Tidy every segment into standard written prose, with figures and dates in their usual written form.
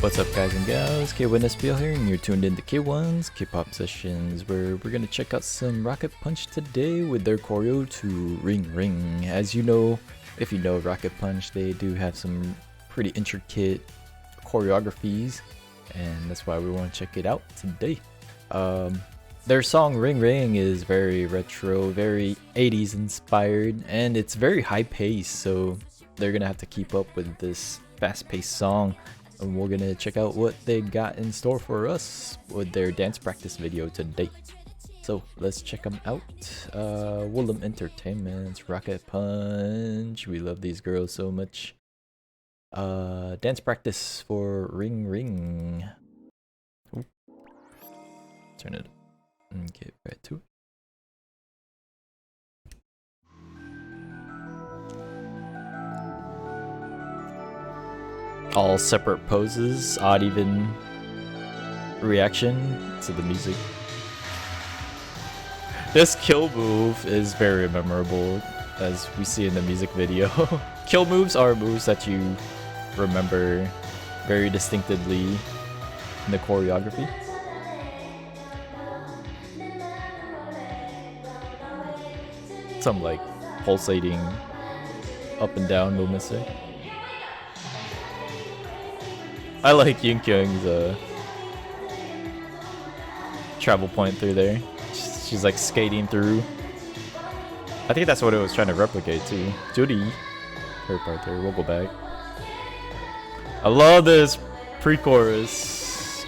What's up, guys and gals? K1SPL here, and you're tuned in to K1's Kpop sessions, where we're gonna check out some Rocket Punch today with their choreo to Ring Ring. As you know, if you know Rocket Punch, they do have some pretty intricate choreographies, and that's why we want to check it out today. Their song Ring Ring is very retro, very 80s inspired, and it's very high paced, so they're gonna have to keep up with this fast paced song. And we're gonna check out what they got in store for us with their dance practice video today. So let's check them out. Woollim Entertainment, Rocket Punch. We love these girls so much. Dance practice for Ring Ring. Ooh. Turn it up and get right to it. All separate poses, odd even reaction to the music. This kill move is very memorable, as we see in the music video. Kill moves are moves that you remember very distinctively in the choreography. Some like pulsating up and down movements there. I like Yoonkyung's travel point through there. She's like skating through. I think that's what it was trying to replicate too. Judy, her part there. We'll go back. I love this pre-chorus.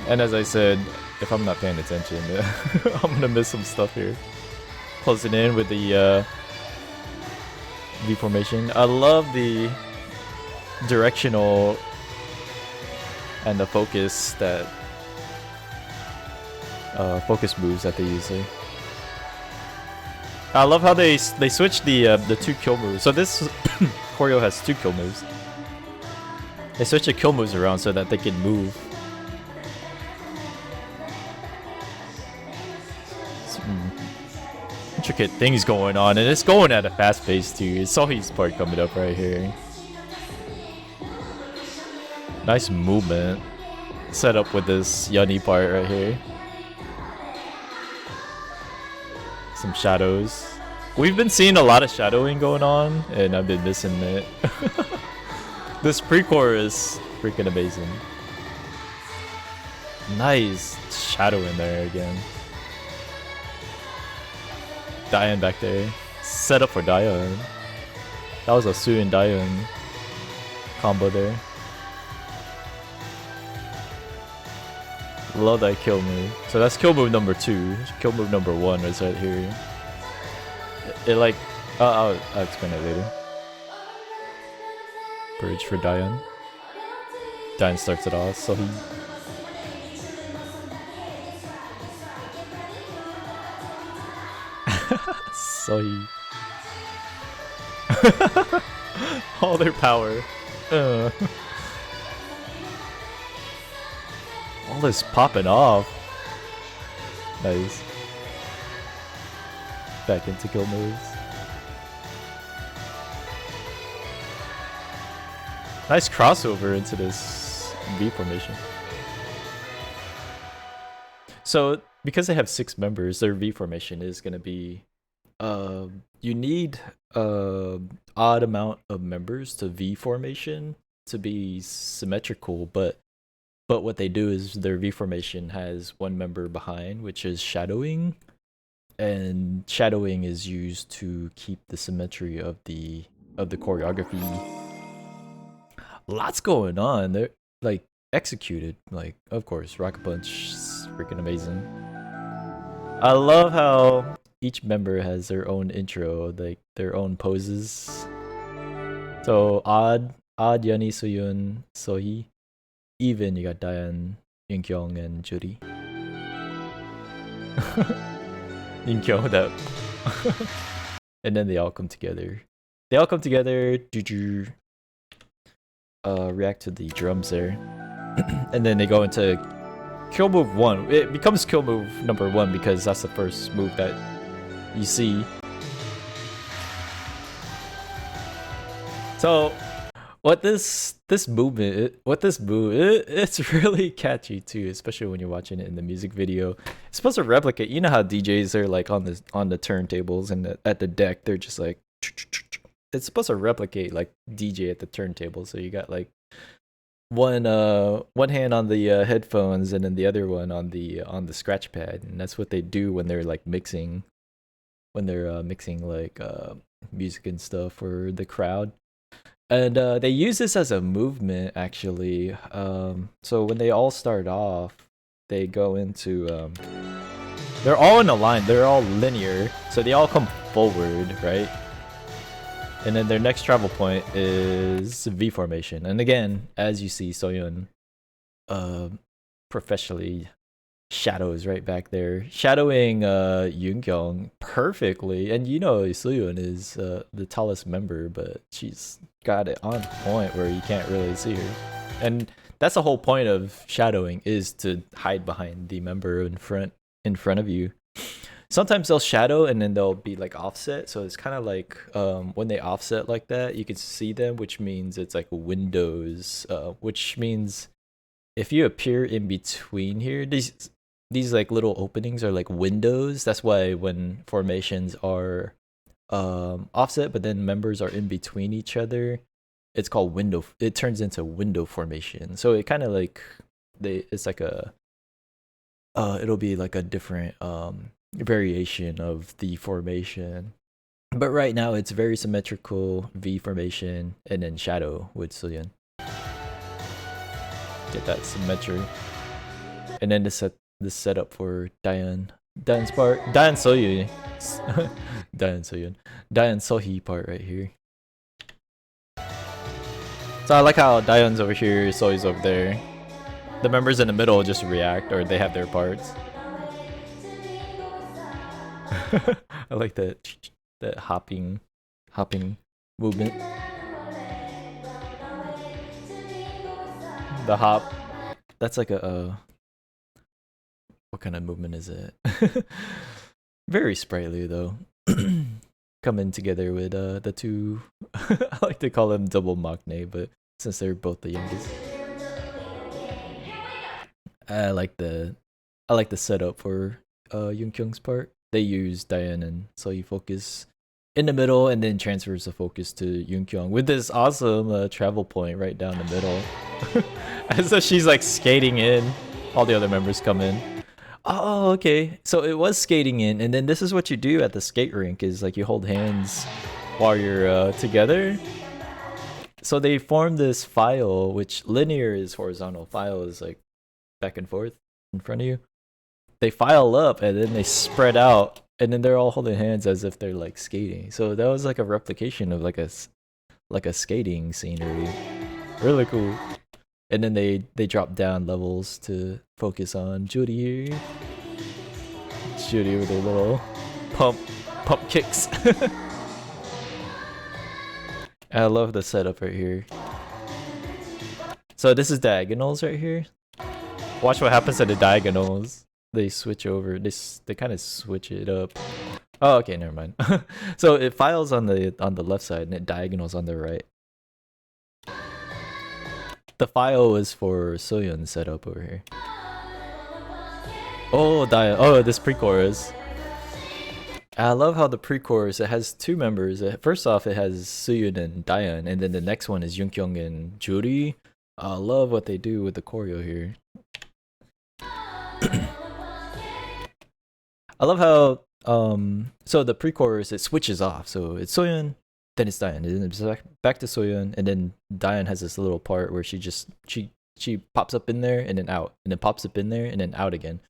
And as I said, if I'm not paying attention, I'm gonna miss some stuff here. Closing in with the V formation. I love the directional and the focus that focus moves that they use here. I love how they switch the two kill moves. So this choreo has two kill moves. They switch the kill moves around so that they can move. Some intricate things going on, and it's going at a fast pace too. It's Sohee's part coming up right here. Nice movement set up with this Yunny part right here. Some shadows. We've been seeing a lot of shadowing going on, and I've been missing it. This pre-chorus freaking amazing. Nice shadow in there again. Diane back there. Set up for Diane. That was a Soo and Diane combo there. Love that kill move. So that's kill move number 2. Kill move number 1 is right here. It like... I'll explain it later. Bridge for Diane. Diane starts it off, so he... so he... all their power. All this popping off. Nice. Back into kill moves. Nice crossover into this V formation. So because they have 6 members, their V formation is gonna be you need odd amount of members to V formation to be symmetrical, but what they do is their V formation has one member behind, which is shadowing, and shadowing is used to keep the symmetry of the choreography. Lots going on. They're like executed, like of course Rocket Punch is freaking amazing. I love how each member has their own intro, like their own poses. So odd Yunny, Soyun, Sohee. Even you got Diane, Yoonkyung, and Judy. Yoonkyung, that. And then they all come together. They all come together. Juju. React to the drums there. And then they go into kill move 1. It becomes kill move number 1 because that's the first move that you see. So it's really catchy too, especially when you're watching it in the music video. It's supposed to replicate. You know how DJs are like on the turntables and at the deck, they're just like. It's supposed to replicate like DJ at the turntable. So you got like one hand on the headphones and then the other one on the scratch pad, and that's what they do when they're like mixing like music and stuff for the crowd. And they use this as a movement actually. So when they all start off, they go into they're all in a line, they're all linear, so they all come forward, right? And then their next travel point is V formation. And again, as you see, Soyeon professionally shadows right back there, shadowing Yoonkyung perfectly. And you know Soyeon is the tallest member, but she's got it on point where you can't really see her. And that's the whole point of shadowing, is to hide behind the member in front of you. Sometimes they'll shadow and then they'll be like offset, so it's kind of like when they offset like that, you can see them, which means it's like windows, which means if you appear in between here, these like little openings are like windows. That's why when formations are offset but then members are in between each other, it's called window. It turns into window formation. So it kind of like it's like a it'll be like a different variation of the formation, but right now it's very symmetrical V formation and then shadow with Soyeon. Get that symmetry, and then the setup for Daeun's part, Daeun Sohee part right here. So I like how Daeun's over here, Sohee's over there. The members in the middle just react, or they have their parts. I like that hopping movement. The hop. That's like a what kind of movement is it? Very sprightly though. Coming together with the two. I like to call them double maknae, but since they're both the youngest. I like the setup for Yoonkyung's part. They use Daeun and Sohee focus in the middle and then transfers the focus to Yoonkyung with this awesome travel point right down the middle. And so she's like skating in, all the other members come in. Oh, okay. So it was skating in, and then this is what you do at the skate rink, is like you hold hands while you're together. So they form this file, which linear is horizontal, file is like back and forth in front of you. They file up and then they spread out, and then they're all holding hands as if they're like skating. So that was like a replication of like a skating scenery. Really cool. And then they drop down levels to focus on Judy here. Judy with her little pump kicks. I love the setup right here. So this is diagonals right here. Watch what happens to the diagonals. They switch over. They kind of switch it up. Oh, okay, never mind. So it files on the left side and it diagonals on the right. The file is for Soyeon's setup over here. Oh, this pre-chorus. I love how the pre-chorus, it has two members. First off, it has Soyeon and Daeun, and then the next one is Yoonkyung and Juri. I love what they do with the choreo here. I love how so the pre-chorus, it switches off. So it's Soyeon, then it's Daeun, and then it's back to Soyeon, and then Daeun has this little part where she pops up in there and then out, and then pops up in there and then out again.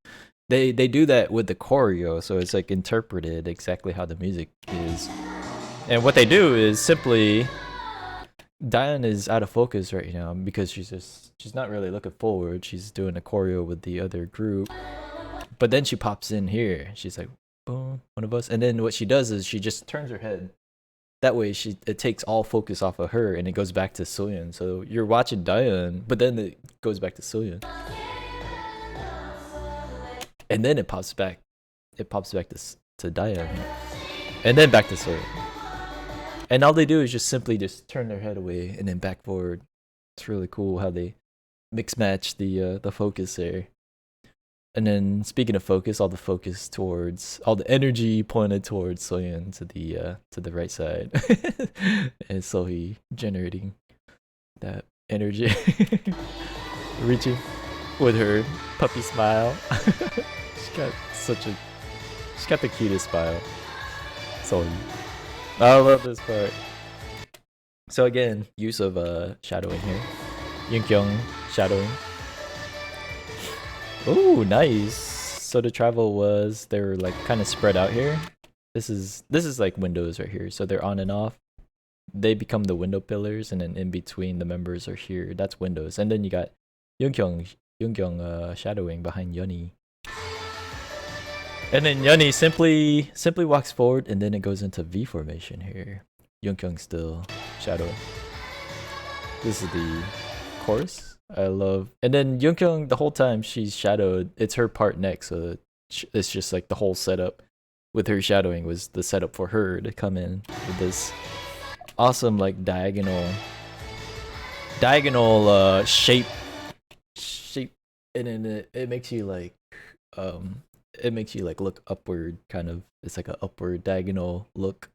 They do that with the choreo, so it's like interpreted exactly how the music is. And what they do is simply, Daeun is out of focus right now because she's not really looking forward. She's doing a choreo with the other group. But then she pops in here. She's like, boom, one of us. And then what she does is she just turns her head. That way it takes all focus off of her and it goes back to Soyeon. So you're watching Daeun, but then it goes back to Soyeon. And then it pops back. It pops back to Daeun. And then back to Soyeon. And all they do is just simply just turn their head away and then back forward. It's really cool how they mix match the focus there. And then speaking of focus, all the energy pointed towards Soyeon to the right side, and Sohee generating that energy, reaching with her puppy smile. She's got the cutest smile. Sohee, I love this part. So again, use of shadowing here. Yoonkyung shadowing. Ooh, nice. So the travel was they're like kind of spread out here. This is like windows right here. So they're on and off. They become the window pillars, and then in between the members are here. That's windows. And then you got Yoonkyung shadowing behind Yeonhee. And then Yeonhee simply walks forward, and then it goes into V formation here. Yoonkyung still shadowing. This is the chorus. I love, and then Yoonkyung the whole time she's shadowed. It's her part next, so it's just like the whole setup with her shadowing was the setup for her to come in with this awesome like diagonal shape, and then it makes you like look upward, kind of. It's like an upward diagonal look.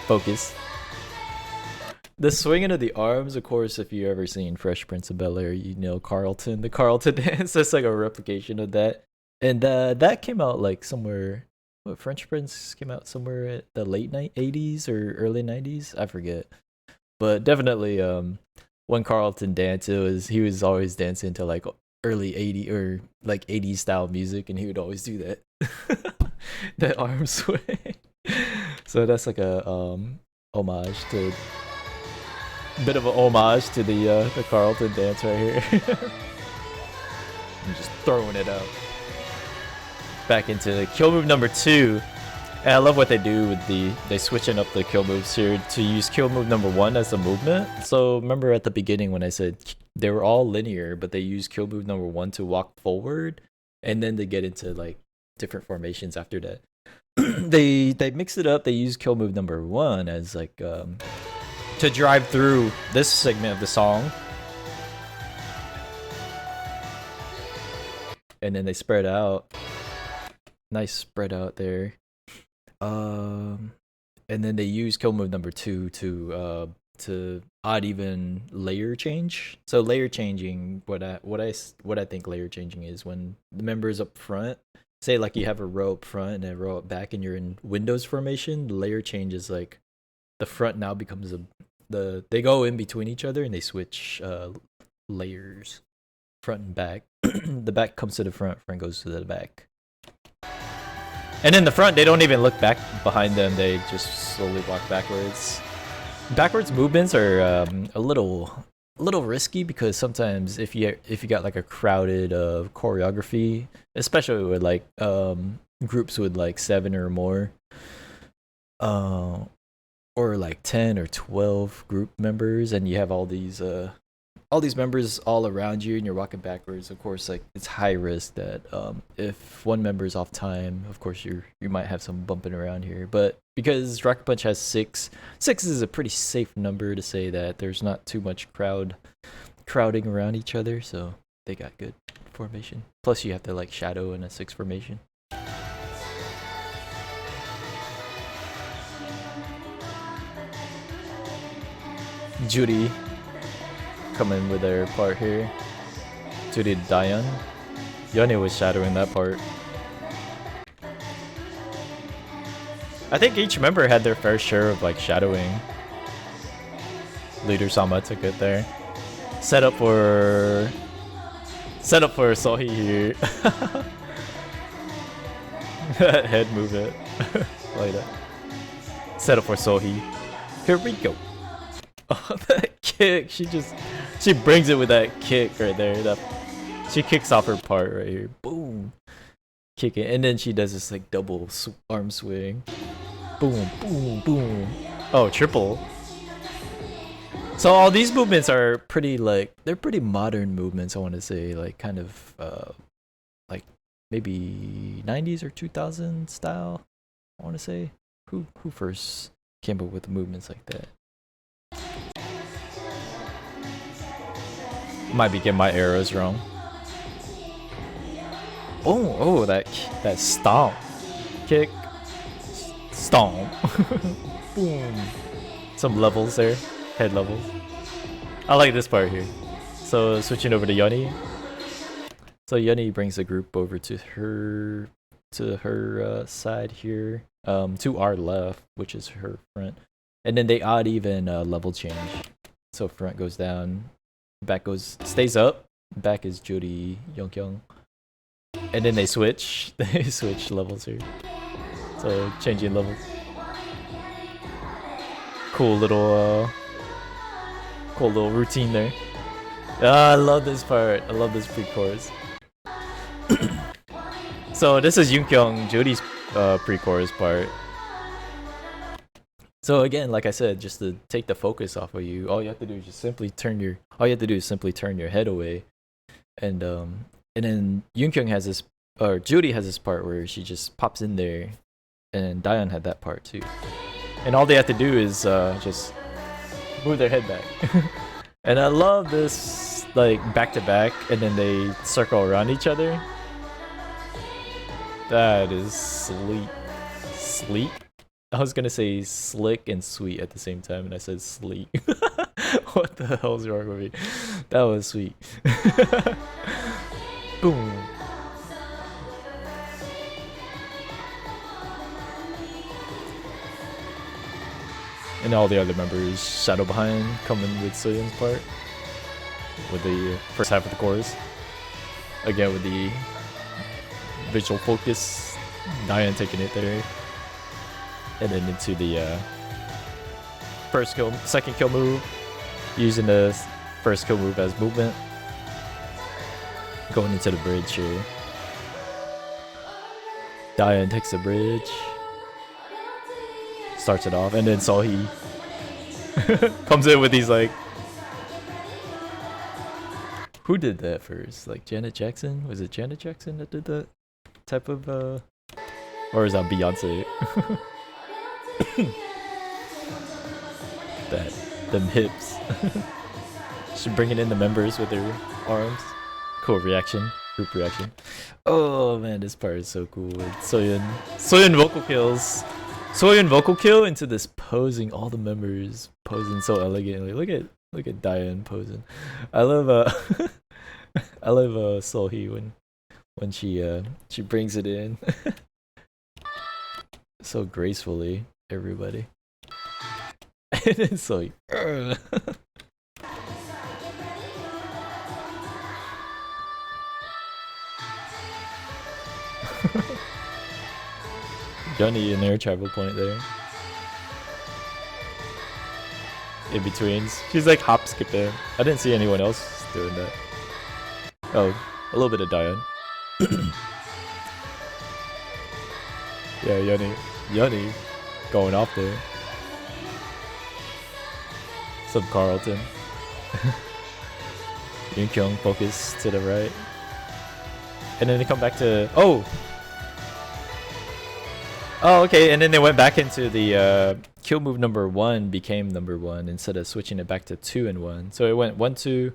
Focus. The swinging of the arms, of course, if you've ever seen Fresh Prince of Bel-Air, you know Carlton, the Carlton dance. That's like a replication of that. And that came out like somewhere, French Prince came out somewhere at the late 80s or early 90s? I forget. But definitely when Carlton danced, he was always dancing to like early 80s or like 80s style music, and he would always do that. That arm swing. So that's like a homage to... bit of an homage to the Carlton dance right here. I'm just throwing it out. Back into kill move number 2. And I love what they do with they switching up the kill moves here to use kill move number 1 as a movement. So remember at the beginning when I said they were all linear, but they use kill move number 1 to walk forward, and then they get into like different formations after that. they mix it up. They use kill move number 1 as like to drive through this segment of the song, and then they spread out. Nice spread out there. And then they use kill move number 2 to odd even layer change. So layer changing, what I think layer changing is when the members up front, say like you have a row up front and a row up back, and you're in windows formation. The layer change is like the front now becomes they go in between each other and they switch layers, front and back. The back comes to the front goes to the back. And in the front, they don't even look back behind them. They just slowly walk backwards. Backwards movements are a little risky, because sometimes if you got like a crowded choreography, especially with like groups with like 7 or more, or like 10 or 12 group members, and you have all these members all around you and you're walking backwards, of course, like it's high risk that if one member's off time, of course you might have some bumping around here. But because Rocket Punch has 6 is a pretty safe number to say that there's not too much crowding around each other, so they got good formation. Plus you have to like shadow in a 6 formation. Judy coming with their part here. Judy Dayan. Yeonhee was shadowing that part. I think each member had their fair share of like shadowing. Leader Sama took it there. Set up for Sohee here. Head movement. Like that. Set up for Sohee. Here we go. Oh, that kick! She brings it with that kick right there. She kicks off her part right here. Boom, kick it, and then she does this like double arm swing. Boom, boom, boom. Oh, triple. So all these movements are pretty they're pretty modern movements. I want to say like kind of like maybe 90s or 2000 style. I want to say who first came up with movements like that. Might be getting my arrows wrong. Oh, that stomp, kick, stomp, boom. Some levels there, head levels. I like this part here. So switching over to Yoni. So Yoni brings the group over to her side here, to our left, which is her front, and then they odd even level change. So front goes down, back stays up, back is Jody Youngkyung, and then they switch levels here. So changing levels. Cool little routine there. I love this part. I love this pre-chorus. So this is Youngkyung, Jody's pre-chorus part. So again, like I said, just to take the focus off of you, all you have to do is simply turn your head away, and then Youngkyung has this, or Jody has this part where she just pops in there, and Dayeon had that part too, and all they have to do is just move their head back. And I love this, like, back to back, and then they circle around each other. That is sleek. I was gonna say slick and sweet at the same time, and I said sleek. What the hell's wrong with me? That was sweet. Boom. And all the other members shadow behind, coming with Soyeon's part with the first half of the chorus. Again with the visual focus, Dayeon taking it there, and then into the second kill move, using the first kill move as movement, going into the bridge here. Dayeon takes the bridge, starts it off, and then Sohee comes in with these, like, who did that first? Like Janet Jackson? Was it Janet Jackson that did that type of or is that Beyonce? Them hips. She's bringing in the members with her arms. Cool reaction, group reaction. Oh man, this part is so cool with Soyeon vocal kills. Soyeon vocal kill into this posing, all the members posing so elegantly. Look at Dayeon posing. I love Sohee when she brings it in so gracefully, everybody. And then Sohee. Johnny in air travel point there. In betweens. She's like hop skipping. I didn't see anyone else doing that. Oh, a little bit of Dayeon. Yeah, Yoni going off there. Some Carlton. Youngkyung focus to the right. And then they come back to... Oh, okay, and then they went back into the kill move number 1 became number 1 instead of switching it back to 2 and 1. So it went 1-2,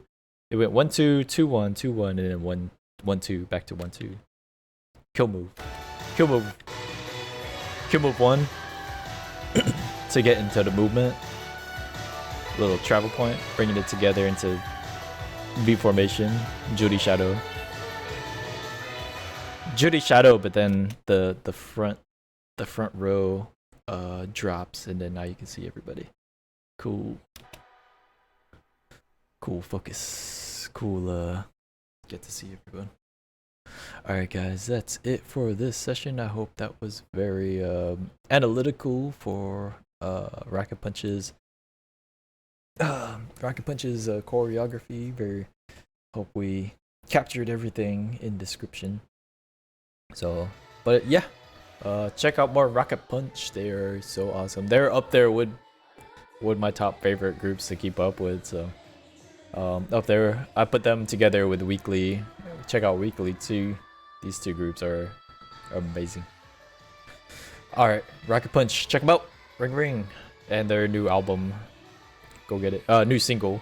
it went 1-2, 2-1, 2-1, and then 1-1-2, back to 1-2. Kill move 1 to get into the movement. Little travel point, bringing it together into V formation. Judy Shadow, but then the front row drops, and then now you can see everybody. Cool focus, cool get to see everyone. Alright guys, that's it for this session. I hope that was very analytical for Rocket Punch's choreography. Very hope we captured everything in description. So, but yeah, check out more Rocket Punch. They are so awesome. They're up there with my top favorite groups to keep up with. So up there, I put them together with Weekly. Check out Weekly too. These two groups are amazing. All right, Rocket Punch, check them out. Ring ring. and their new album. Go get it. New single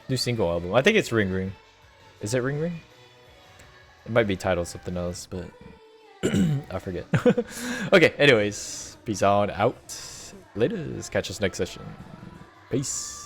album. I think it's Ring Ring. Is it Ring Ring? It might be titled something else, but I forget. Okay, anyways, peace out. Later. Catch us next session. Peace.